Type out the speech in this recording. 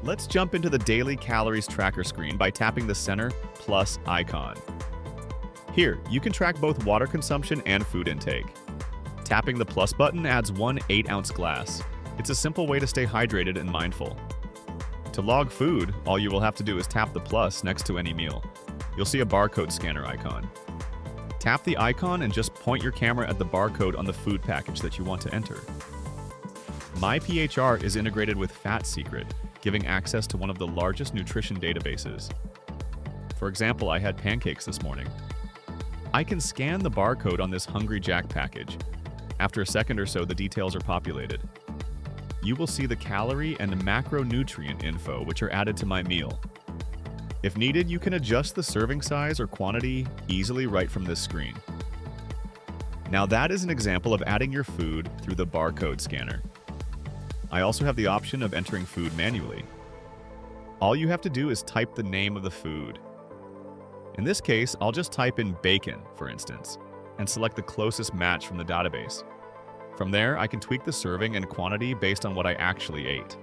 Let's jump into the daily calories tracker screen by tapping the center plus icon. Here, you can track both water consumption and food intake. Tapping the plus button adds one 8-ounce glass. It's a simple way to stay hydrated and mindful. To log food, all you will have to do is tap the plus next to any meal. You'll see a barcode scanner icon. Tap the icon and just point your camera at the barcode on the food package that you want to enter. MiPHR is integrated with Fat Secret, giving access to one of the largest nutrition databases. For example, I had pancakes this morning. I can scan the barcode on this Hungry Jack package. After a second or so, the details are populated. You will see the calorie and macronutrient info, which are added to my meal. If needed, you can adjust the serving size or quantity easily right from this screen. Now that is an example of adding your food through the barcode scanner. I also have the option of entering food manually. All you have to do is type the name of the food. In this case, I'll just type in bacon, for instance, and select the closest match from the database. From there, I can tweak the serving and quantity based on what I actually ate.